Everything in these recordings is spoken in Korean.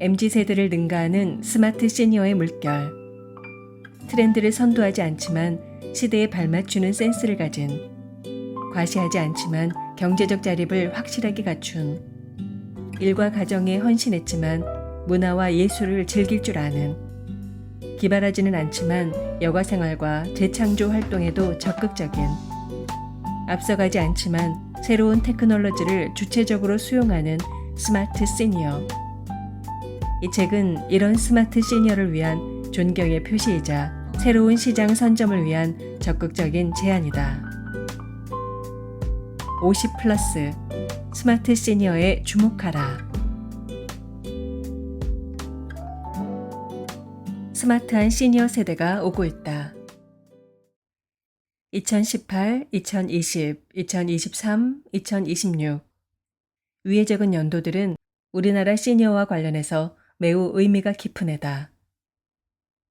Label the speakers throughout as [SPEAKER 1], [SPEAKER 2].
[SPEAKER 1] MZ세대를 능가하는 스마트 시니어의 물결. 트렌드를 선도하지 않지만 시대에 발맞추는 센스를 가진, 과시하지 않지만 경제적 자립을 확실하게 갖춘, 일과 가정에 헌신했지만 문화와 예술을 즐길 줄 아는, 기발하지는 않지만 여가 생활과 재창조 활동에도 적극적인, 앞서가지 않지만 새로운 테크놀로지를 주체적으로 수용하는 스마트 시니어. 이 책은 이런 스마트 시니어를 위한 존경의 표시이자 새로운 시장 선점을 위한 적극적인 제안이다. 50플러스 스마트 시니어에 주목하라. 스마트한 시니어 세대가 오고 있다. 2018, 2020, 2023, 2026 위에 적은 연도들은 우리나라 시니어와 관련해서 매우 의미가 깊은 해다.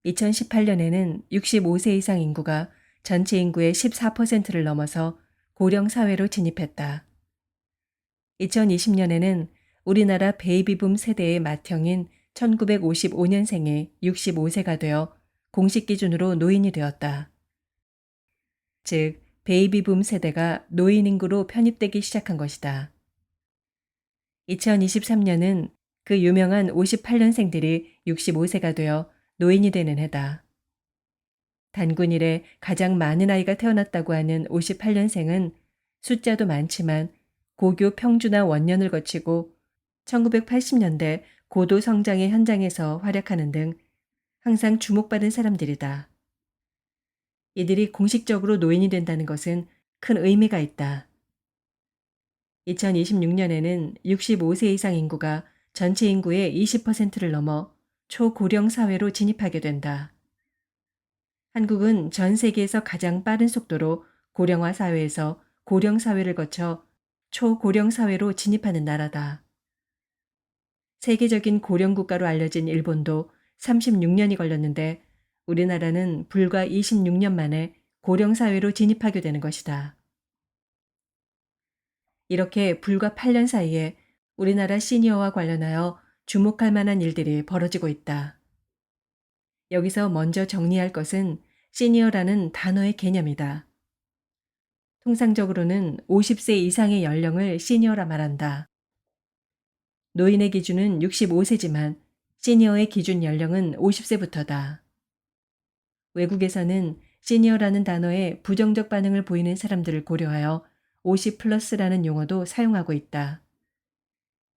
[SPEAKER 1] 2018년에는 65세 이상 인구가 전체 인구의 14%를 넘어서 고령 사회로 진입했다. 2020년에는 우리나라 베이비붐 세대의 맏형인 1955년생이 65세가 되어 공식 기준으로 노인이 되었다. 즉, 베이비붐 세대가 노인 인구로 편입되기 시작한 것이다. 2023년은 그 유명한 58년생들이 65세가 되어 노인이 되는 해다. 단군 이래 가장 많은 아이가 태어났다고 하는 58년생은 숫자도 많지만 고교 평준화 원년을 거치고 1980년대 고도 성장의 현장에서 활약하는 등 항상 주목받은 사람들이다. 이들이 공식적으로 노인이 된다는 것은 큰 의미가 있다. 2026년에는 65세 이상 인구가 전체 인구의 20%를 넘어 초고령 사회로 진입하게 된다. 한국은 전 세계에서 가장 빠른 속도로 고령화 사회에서 고령 사회를 거쳐 초고령 사회로 진입하는 나라다. 세계적인 고령 국가로 알려진 일본도 36년이 걸렸는데 우리나라는 불과 26년 만에 고령 사회로 진입하게 되는 것이다. 이렇게 불과 8년 사이에 우리나라 시니어와 관련하여 주목할 만한 일들이 벌어지고 있다. 여기서 먼저 정리할 것은 시니어라는 단어의 개념이다. 통상적으로는 50세 이상의 연령을 시니어라 말한다. 노인의 기준은 65세지만 시니어의 기준 연령은 50세부터다. 외국에서는 시니어라는 단어에 부정적 반응을 보이는 사람들을 고려하여 50 플러스라는 용어도 사용하고 있다.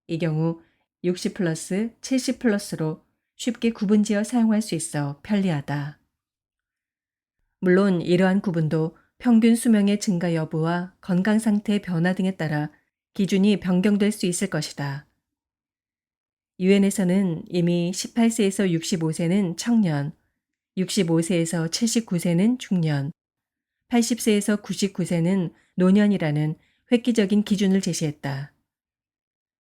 [SPEAKER 1] 이 경우 60 플러스, 70 플러스로 쉽게 구분지어 사용할 수 있어 편리하다. 물론 이러한 구분도 평균 수명의 증가 여부와 건강 상태의 변화 등에 따라 기준이 변경될 수 있을 것이다. 유엔에서는 이미 18세에서 65세는 청년, 65세에서 79세는 중년, 80세에서 99세는 노년이라는 획기적인 기준을 제시했다.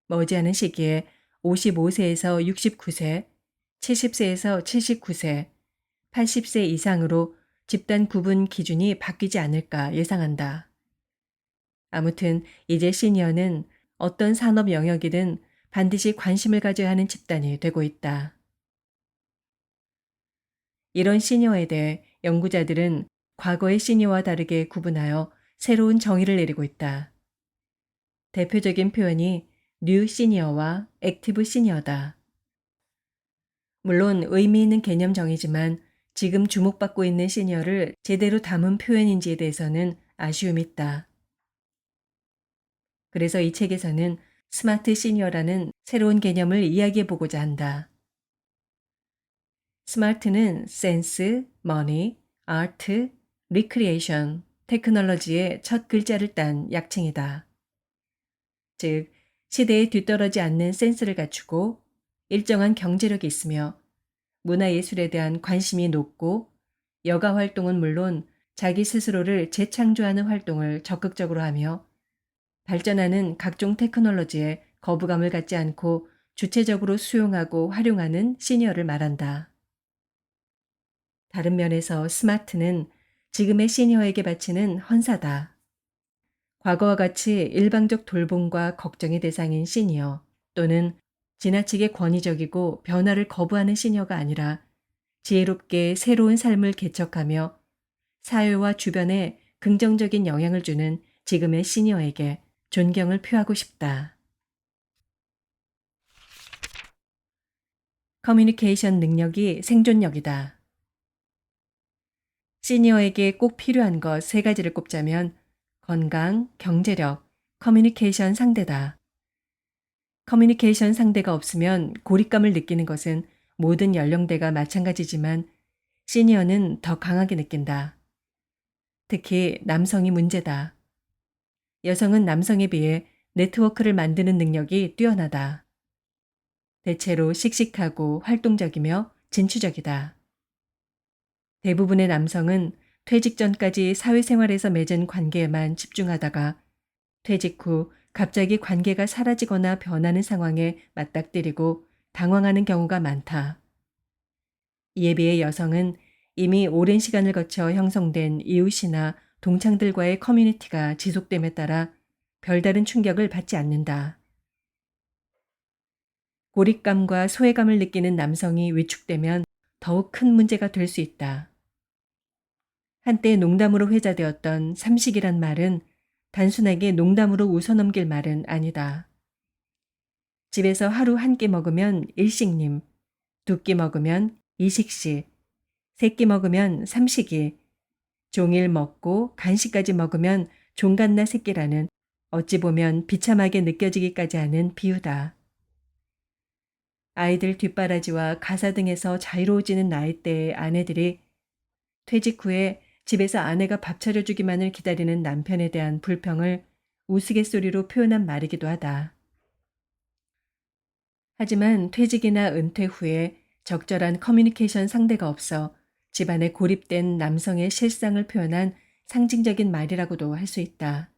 [SPEAKER 1] 머지않은 시기에 55세에서 69세, 70세에서 79세, 80세 이상으로 집단 구분 기준이 바뀌지 않을까 예상한다. 아무튼 이제 시니어는 어떤 산업 영역이든 반드시 관심을 가져야 하는 집단이 되고 있다. 이런 시니어에 대해 연구자들은 과거의 시니어와 다르게 구분하여 새로운 정의를 내리고 있다. 대표적인 표현이 뉴 시니어와 액티브 시니어다. 물론 의미 있는 개념 정의지만 지금 주목받고 있는 시니어를 제대로 담은 표현인지에 대해서는 아쉬움이 있다. 그래서 이 책에서는 스마트 시니어라는 새로운 개념을 이야기해보고자 한다. 스마트는 센스, 머니, 아트, 리크리에이션, 테크놀로지의 첫 글자를 딴 약칭이다. 즉, 시대에 뒤떨어지 않는 센스를 갖추고 일정한 경제력이 있으며 문화예술에 대한 관심이 높고 여가 활동은 물론 자기 스스로를 재창조하는 활동을 적극적으로 하며 발전하는 각종 테크놀로지에 거부감을 갖지 않고 주체적으로 수용하고 활용하는 시니어를 말한다. 다른 면에서 스마트는 지금의 시니어에게 바치는 헌사다. 과거와 같이 일방적 돌봄과 걱정의 대상인 시니어 또는 지나치게 권위적이고 변화를 거부하는 시니어가 아니라 지혜롭게 새로운 삶을 개척하며 사회와 주변에 긍정적인 영향을 주는 지금의 시니어에게 존경을 표하고 싶다. 커뮤니케이션 능력이 생존력이다. 시니어에게 꼭 필요한 것 세 가지를 꼽자면 건강, 경제력, 커뮤니케이션 상대다. 커뮤니케이션 상대가 없으면 고립감을 느끼는 것은 모든 연령대가 마찬가지지만 시니어는 더 강하게 느낀다. 특히 남성이 문제다. 여성은 남성에 비해 네트워크를 만드는 능력이 뛰어나다. 대체로 씩씩하고 활동적이며 진취적이다. 대부분의 남성은 퇴직 전까지 사회생활에서 맺은 관계에만 집중하다가 퇴직 후 갑자기 관계가 사라지거나 변하는 상황에 맞닥뜨리고 당황하는 경우가 많다. 이에 비해 여성은 이미 오랜 시간을 거쳐 형성된 이웃이나 동창들과의 커뮤니티가 지속됨에 따라 별다른 충격을 받지 않는다. 고립감과 소외감을 느끼는 남성이 위축되면 더욱 큰 문제가 될 수 있다. 한때 농담으로 회자되었던 삼식이란 말은 단순하게 농담으로 웃어넘길 말은 아니다. 집에서 하루 한 끼 먹으면 일식님, 두 끼 먹으면 이식시, 세 끼 먹으면 삼식이, 종일 먹고 간식까지 먹으면 종갓나 새끼라는 어찌 보면 비참하게 느껴지기까지 하는 비유다. 아이들 뒷바라지와 가사 등에서 자유로워지는 나이대의 아내들이 퇴직 후에 집에서 아내가 밥 차려주기만을 기다리는 남편에 대한 불평을 우스갯소리로 표현한 말이기도 하다. 하지만 퇴직이나 은퇴 후에 적절한 커뮤니케이션 상대가 없어 집안에 고립된 남성의 실상을 표현한 상징적인 말이라고도 할 수 있다.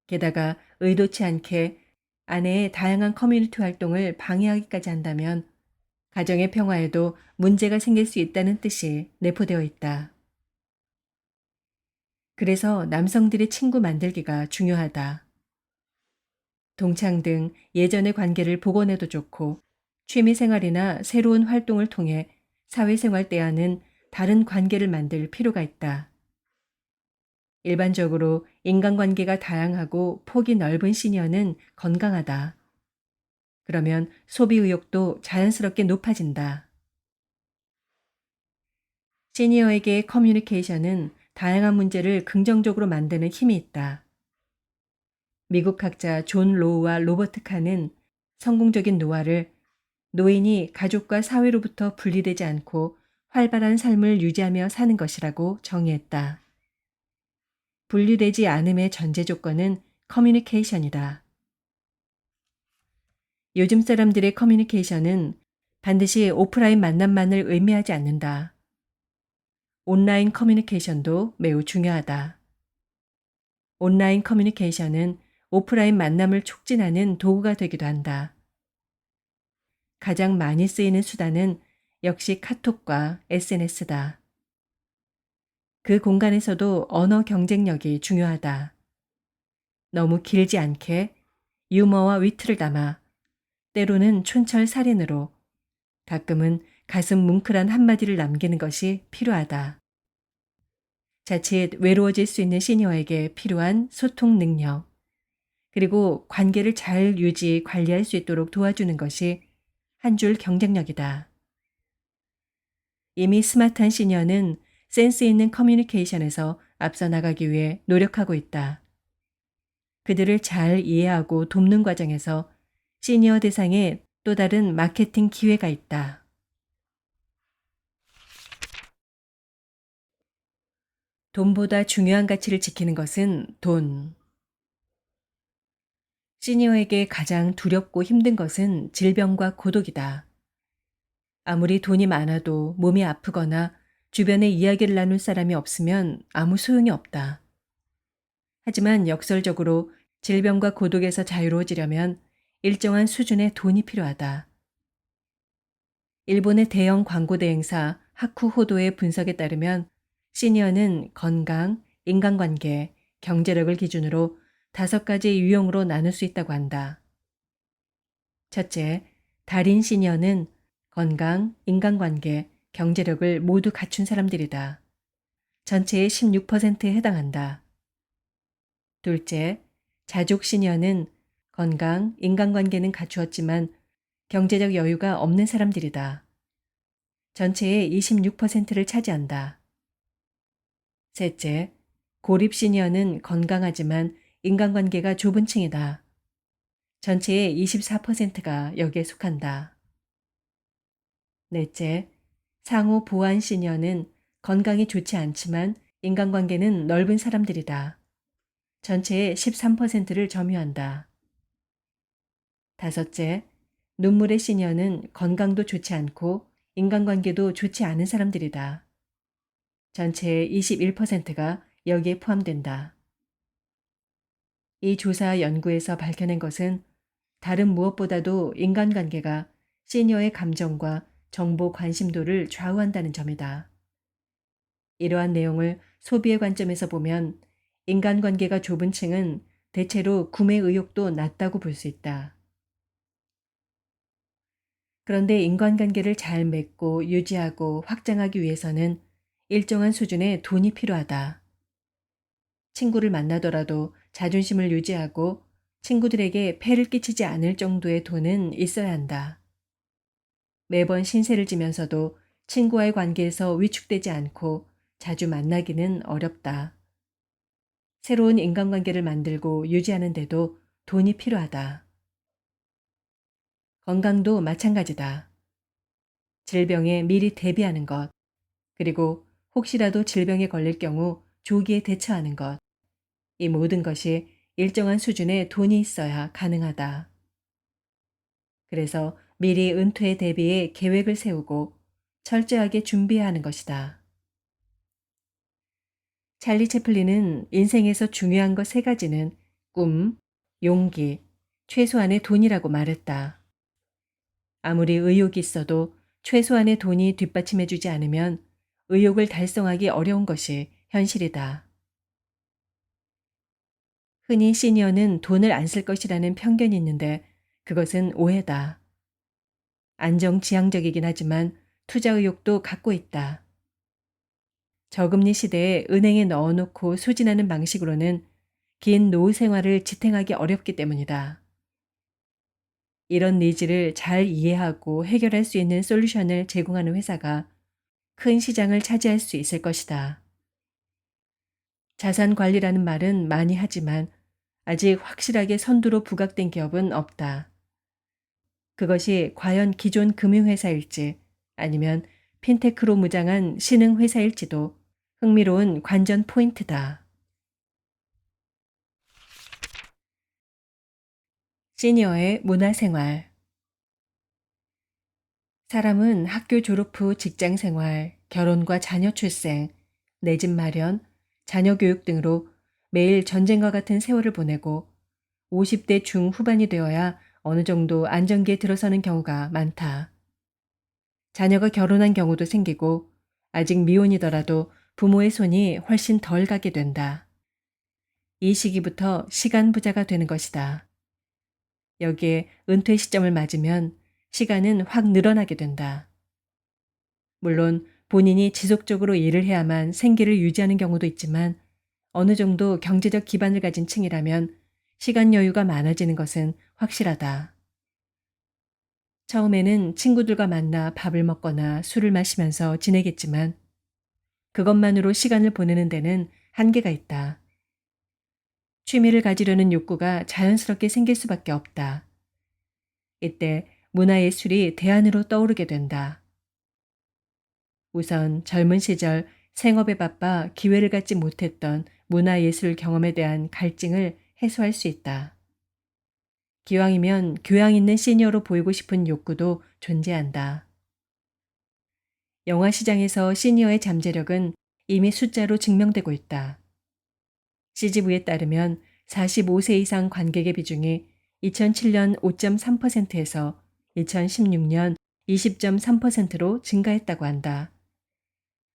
[SPEAKER 1] 게다가 의도치 않게 아내의 다양한 커뮤니티 활동을 방해하기까지 한다면 가정의 평화에도 문제가 생길 수 있다는 뜻이 내포되어 있다. 그래서 남성들의 친구 만들기가 중요하다. 동창 등 예전의 관계를 복원해도 좋고 취미생활이나 새로운 활동을 통해 사회생활 때와는 다른 관계를 만들 필요가 있다. 일반적으로 인간관계가 다양하고 폭이 넓은 시니어는 건강하다. 그러면 소비 의욕도 자연스럽게 높아진다. 시니어에게 커뮤니케이션은 다양한 문제를 긍정적으로 만드는 힘이 있다. 미국 학자 존 로우와 로버트 칸은 성공적인 노화를 노인이 가족과 사회로부터 분리되지 않고 활발한 삶을 유지하며 사는 것이라고 정의했다. 분리되지 않음의 전제 조건은 커뮤니케이션이다. 요즘 사람들의 커뮤니케이션은 반드시 오프라인 만남만을 의미하지 않는다. 온라인 커뮤니케이션도 매우 중요하다. 온라인 커뮤니케이션은 오프라인 만남을 촉진하는 도구가 되기도 한다. 가장 많이 쓰이는 수단은 역시 카톡과 SNS다. 그 공간에서도 언어 경쟁력이 중요하다. 너무 길지 않게 유머와 위트를 담아 때로는 촌철살인으로 가끔은 가슴 뭉클한 한마디를 남기는 것이 필요하다. 자칫 외로워질 수 있는 시니어에게 필요한 소통 능력, 그리고 관계를 잘 유지, 관리할 수 있도록 도와주는 것이 한 줄 경쟁력이다. 이미 스마트한 시니어는 센스 있는 커뮤니케이션에서 앞서 나가기 위해 노력하고 있다. 그들을 잘 이해하고 돕는 과정에서 시니어 대상에 또 다른 마케팅 기회가 있다. 돈보다 중요한 가치를 지키는 것은 돈. 시니어에게 가장 두렵고 힘든 것은 질병과 고독이다. 아무리 돈이 많아도 몸이 아프거나 주변에 이야기를 나눌 사람이 없으면 아무 소용이 없다. 하지만 역설적으로 질병과 고독에서 자유로워지려면 일정한 수준의 돈이 필요하다. 일본의 대형 광고 대행사 하쿠호도의 분석에 따르면 시니어는 건강, 인간관계, 경제력을 기준으로 5가지 유형으로 나눌 수 있다고 한다. 첫째, 달인 시니어는 건강, 인간관계, 경제력을 모두 갖춘 사람들이다. 전체의 16%에 해당한다. 둘째, 자족 시니어는 건강, 인간관계는 갖추었지만 경제적 여유가 없는 사람들이다. 전체의 26%를 차지한다. 셋째, 고립 시니어는 건강하지만 인간관계가 좁은 층이다. 전체의 24%가 여기에 속한다. 넷째, 상호 보완 시니어는 건강이 좋지 않지만 인간관계는 넓은 사람들이다. 전체의 13%를 점유한다. 다섯째, 눈물의 시니어는 건강도 좋지 않고 인간관계도 좋지 않은 사람들이다. 전체의 21%가 여기에 포함된다. 이 조사 연구에서 밝혀낸 것은 다른 무엇보다도 인간관계가 시니어의 감정과 정보 관심도를 좌우한다는 점이다. 이러한 내용을 소비의 관점에서 보면 인간관계가 좁은 층은 대체로 구매 의욕도 낮다고 볼 수 있다. 그런데 인간관계를 잘 맺고 유지하고 확장하기 위해서는 일정한 수준의 돈이 필요하다. 친구를 만나더라도 자존심을 유지하고 친구들에게 폐를 끼치지 않을 정도의 돈은 있어야 한다. 매번 신세를 지면서도 친구와의 관계에서 위축되지 않고 자주 만나기는 어렵다. 새로운 인간관계를 만들고 유지하는데도 돈이 필요하다. 건강도 마찬가지다. 질병에 미리 대비하는 것, 그리고 혹시라도 질병에 걸릴 경우 조기에 대처하는 것, 이 모든 것이 일정한 수준의 돈이 있어야 가능하다. 그래서 미리 은퇴에 대비해 계획을 세우고 철저하게 준비해야 하는 것이다. 찰리 채플린은 인생에서 중요한 것 세 가지는 꿈, 용기, 최소한의 돈이라고 말했다. 아무리 의욕이 있어도 최소한의 돈이 뒷받침해주지 않으면 의욕을 달성하기 어려운 것이 현실이다. 흔히 시니어는 돈을 안 쓸 것이라는 편견이 있는데 그것은 오해다. 안정지향적이긴 하지만 투자 의욕도 갖고 있다. 저금리 시대에 은행에 넣어놓고 소진하는 방식으로는 긴 노후 생활을 지탱하기 어렵기 때문이다. 이런 니즈를 잘 이해하고 해결할 수 있는 솔루션을 제공하는 회사가 큰 시장을 차지할 수 있을 것이다. 자산 관리라는 말은 많이 하지만 아직 확실하게 선두로 부각된 기업은 없다. 그것이 과연 기존 금융회사일지 아니면 핀테크로 무장한 신흥회사일지도 흥미로운 관전 포인트다. 시니어의 문화생활. 사람은 학교 졸업 후 직장 생활, 결혼과 자녀 출생, 내 집 마련, 자녀 교육 등으로 매일 전쟁과 같은 세월을 보내고 50대 중후반이 되어야 어느 정도 안정기에 들어서는 경우가 많다. 자녀가 결혼한 경우도 생기고 아직 미혼이더라도 부모의 손이 훨씬 덜 가게 된다. 이 시기부터 시간 부자가 되는 것이다. 여기에 은퇴 시점을 맞으면 시간은 확 늘어나게 된다. 물론 본인이 지속적으로 일을 해야만 생계를 유지하는 경우도 있지만 어느 정도 경제적 기반을 가진 층이라면 시간 여유가 많아지는 것은 확실하다. 처음에는 친구들과 만나 밥을 먹거나 술을 마시면서 지내겠지만 그것만으로 시간을 보내는 데는 한계가 있다. 취미를 가지려는 욕구가 자연스럽게 생길 수밖에 없다. 이때 문화예술이 대안으로 떠오르게 된다. 우선 젊은 시절 생업에 바빠 기회를 갖지 못했던 문화예술 경험에 대한 갈증을 해소할 수 있다. 기왕이면 교양 있는 시니어로 보이고 싶은 욕구도 존재한다. 영화 시장에서 시니어의 잠재력은 이미 숫자로 증명되고 있다. CGV에 따르면 45세 이상 관객의 비중이 2007년 5.3%에서 2016년 20.3%로 증가했다고 한다.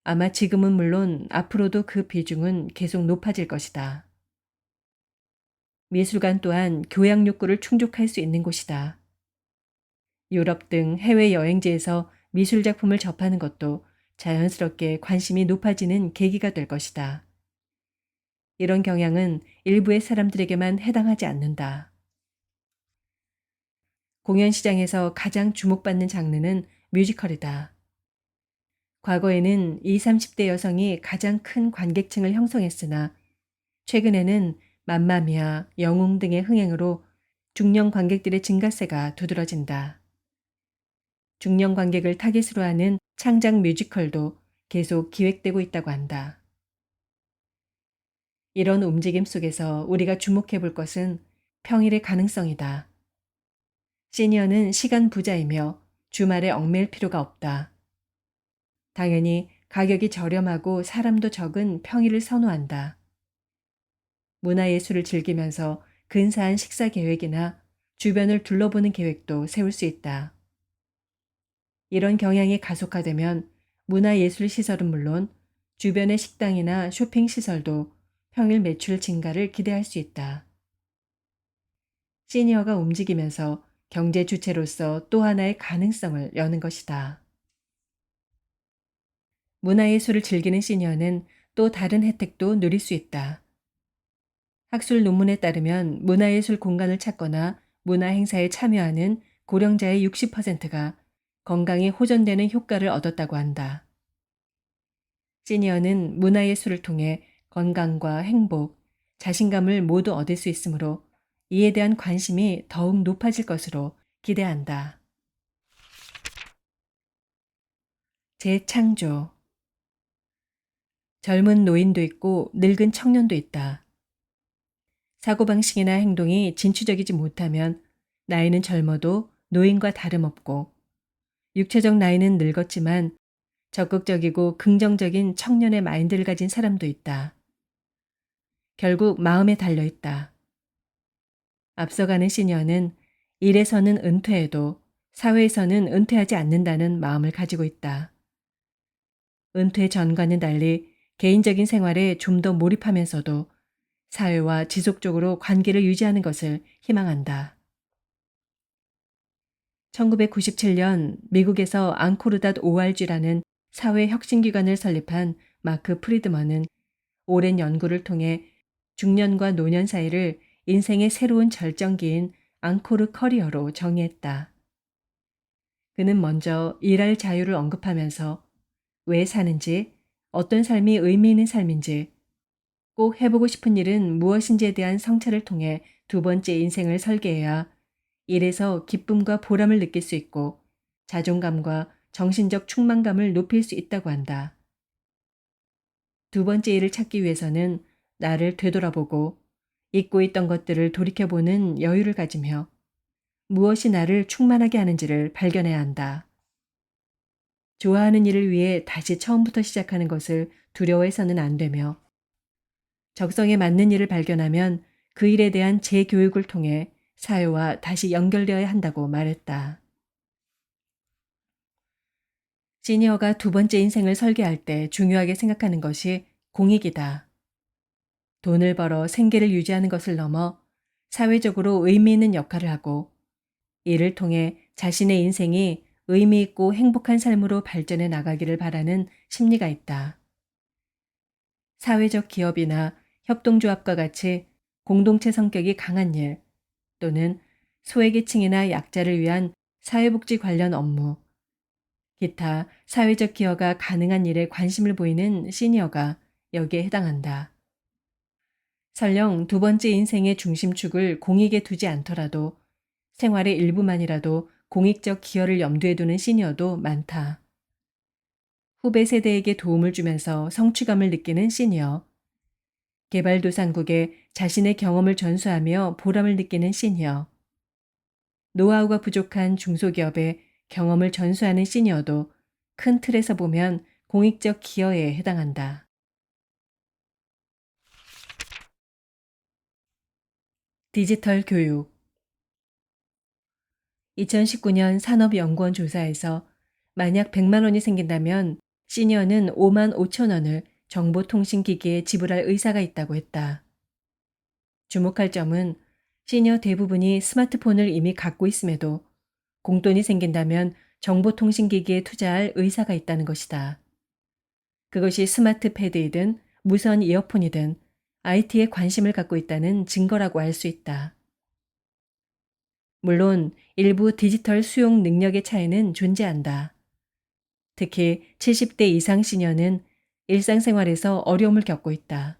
[SPEAKER 1] 아마 지금은 물론 앞으로도 그 비중은 계속 높아질 것이다. 미술관 또한 교양 욕구를 충족할 수 있는 곳이다. 유럽 등 해외 여행지에서 미술 작품을 접하는 것도 자연스럽게 관심이 높아지는 계기가 될 것이다. 이런 경향은 일부의 사람들에게만 해당하지 않는다. 공연 시장에서 가장 주목받는 장르는 뮤지컬이다. 과거에는 20, 30대 여성이 가장 큰 관객층을 형성했으나 최근에는 맘마미아, 영웅 등의 흥행으로 중년 관객들의 증가세가 두드러진다. 중년 관객을 타깃으로 하는 창작 뮤지컬도 계속 기획되고 있다고 한다. 이런 움직임 속에서 우리가 주목해 볼 것은 평일의 가능성이다. 시니어는 시간 부자이며 주말에 얽매일 필요가 없다. 당연히 가격이 저렴하고 사람도 적은 평일을 선호한다. 문화예술을 즐기면서 근사한 식사 계획이나 주변을 둘러보는 계획도 세울 수 있다. 이런 경향이 가속화되면 문화예술 시설은 물론 주변의 식당이나 쇼핑 시설도 평일 매출 증가를 기대할 수 있다. 시니어가 움직이면서 경제 주체로서 또 하나의 가능성을 여는 것이다. 문화예술을 즐기는 시니어는 또 다른 혜택도 누릴 수 있다. 학술 논문에 따르면 문화예술 공간을 찾거나 문화행사에 참여하는 고령자의 60%가 건강이 호전되는 효과를 얻었다고 한다. 시니어는 문화예술을 통해 건강과 행복, 자신감을 모두 얻을 수 있으므로 이에 대한 관심이 더욱 높아질 것으로 기대한다. 재창조. 젊은 노인도 있고 늙은 청년도 있다. 사고방식이나 행동이 진취적이지 못하면 나이는 젊어도 노인과 다름없고 육체적 나이는 늙었지만 적극적이고 긍정적인 청년의 마인드를 가진 사람도 있다. 결국 마음에 달려 있다. 앞서가는 시니어는 일에서는 은퇴해도 사회에서는 은퇴하지 않는다는 마음을 가지고 있다. 은퇴 전과는 달리 개인적인 생활에 좀 더 몰입하면서도 사회와 지속적으로 관계를 유지하는 것을 희망한다. 1997년 미국에서 앙코르닷 ORG라는 사회혁신기관을 설립한 마크 프리드먼은 오랜 연구를 통해 중년과 노년 사이를 인생의 새로운 절정기인 앙코르 커리어로 정의했다. 그는 먼저 일할 자유를 언급하면서 왜 사는지, 어떤 삶이 의미 있는 삶인지, 꼭 해보고 싶은 일은 무엇인지에 대한 성찰을 통해 두 번째 인생을 설계해야 일에서 기쁨과 보람을 느낄 수 있고 자존감과 정신적 충만감을 높일 수 있다고 한다. 두 번째 일을 찾기 위해서는 나를 되돌아보고 잊고 있던 것들을 돌이켜보는 여유를 가지며 무엇이 나를 충만하게 하는지를 발견해야 한다. 좋아하는 일을 위해 다시 처음부터 시작하는 것을 두려워해서는 안 되며 적성에 맞는 일을 발견하면 그 일에 대한 재교육을 통해 사회와 다시 연결되어야 한다고 말했다. 시니어가 두 번째 인생을 설계할 때 중요하게 생각하는 것이 공익이다. 돈을 벌어 생계를 유지하는 것을 넘어 사회적으로 의미 있는 역할을 하고 이를 통해 자신의 인생이 의미 있고 행복한 삶으로 발전해 나가기를 바라는 심리가 있다. 사회적 기업이나 협동조합과 같이 공동체 성격이 강한 일 또는 소외계층이나 약자를 위한 사회복지 관련 업무, 기타 사회적 기여가 가능한 일에 관심을 보이는 시니어가 여기에 해당한다. 설령 두 번째 인생의 중심축을 공익에 두지 않더라도 생활의 일부만이라도 공익적 기여를 염두에 두는 시니어도 많다. 후배 세대에게 도움을 주면서 성취감을 느끼는 시니어, 개발도상국에 자신의 경험을 전수하며 보람을 느끼는 시니어, 노하우가 부족한 중소기업에 경험을 전수하는 시니어도 큰 틀에서 보면 공익적 기여에 해당한다. 디지털 교육. 2019년 산업연구원 조사에서 만약 100만 원이 생긴다면 시니어는 5만 5천 원을 정보통신기기에 지불할 의사가 있다고 했다. 주목할 점은 시니어 대부분이 스마트폰을 이미 갖고 있음에도 공돈이 생긴다면 정보통신기기에 투자할 의사가 있다는 것이다. 그것이 스마트 패드이든 무선 이어폰이든 IT에 관심을 갖고 있다는 증거라고 할 수 있다. 물론 일부 디지털 수용 능력의 차이는 존재한다. 특히 70대 이상 시니어는 일상생활에서 어려움을 겪고 있다.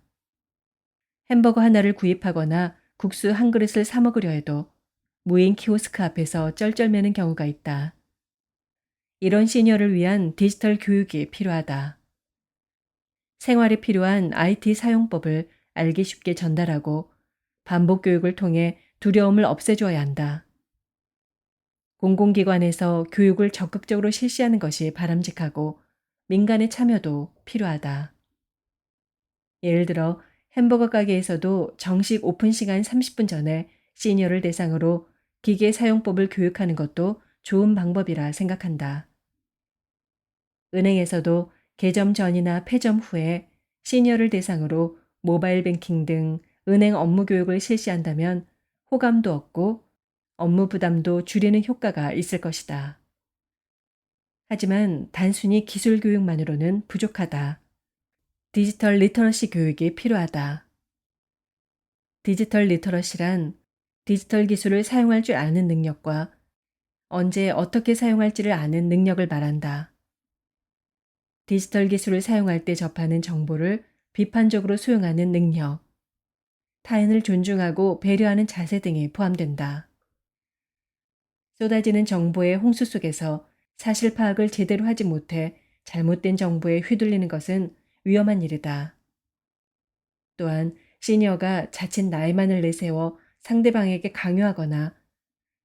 [SPEAKER 1] 햄버거 하나를 구입하거나 국수 한 그릇을 사 먹으려 해도 무인 키오스크 앞에서 쩔쩔매는 경우가 있다. 이런 시니어를 위한 디지털 교육이 필요하다. 생활에 필요한 IT 사용법을 알기 쉽게 전달하고 반복 교육을 통해 두려움을 없애줘야 한다. 공공기관에서 교육을 적극적으로 실시하는 것이 바람직하고 민간의 참여도 필요하다. 예를 들어 햄버거 가게에서도 정식 오픈 시간 30분 전에 시니어를 대상으로 기계 사용법을 교육하는 것도 좋은 방법이라 생각한다. 은행에서도 개점 전이나 폐점 후에 시니어를 대상으로 모바일 뱅킹 등 은행 업무 교육을 실시한다면 호감도 얻고 업무 부담도 줄이는 효과가 있을 것이다. 하지만 단순히 기술 교육만으로는 부족하다. 디지털 리터러시 교육이 필요하다. 디지털 리터러시란 디지털 기술을 사용할 줄 아는 능력과 언제 어떻게 사용할지를 아는 능력을 말한다. 디지털 기술을 사용할 때 접하는 정보를 비판적으로 수용하는 능력, 타인을 존중하고 배려하는 자세 등이 포함된다. 쏟아지는 정보의 홍수 속에서 사실 파악을 제대로 하지 못해 잘못된 정보에 휘둘리는 것은 위험한 일이다. 또한 시니어가 자칫 나이만을 내세워 상대방에게 강요하거나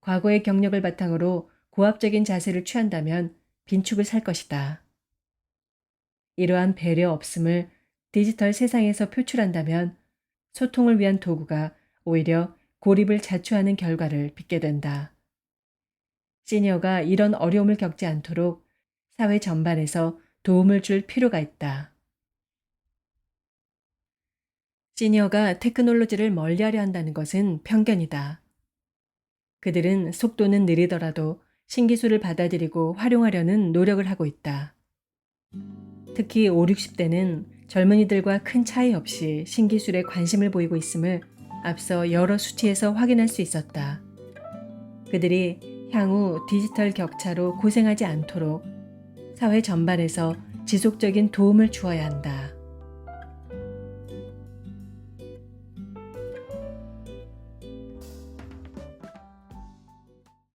[SPEAKER 1] 과거의 경력을 바탕으로 고압적인 자세를 취한다면 빈축을 살 것이다. 이러한 배려 없음을 디지털 세상에서 표출한다면 소통을 위한 도구가 오히려 고립을 자초하는 결과를 빚게 된다. 시니어가 이런 어려움을 겪지 않도록 사회 전반에서 도움을 줄 필요가 있다. 시니어가 테크놀로지를 멀리하려 한다는 것은 편견이다. 그들은 속도는 느리더라도 신기술을 받아들이고 활용하려는 노력을 하고 있다. 특히 5, 60대는 젊은이들과 큰 차이 없이 신기술에 관심을 보이고 있음을 앞서 여러 수치에서 확인할 수 있었다. 그들이 향후 디지털 격차로 고생하지 않도록 사회 전반에서 지속적인 도움을 주어야 한다.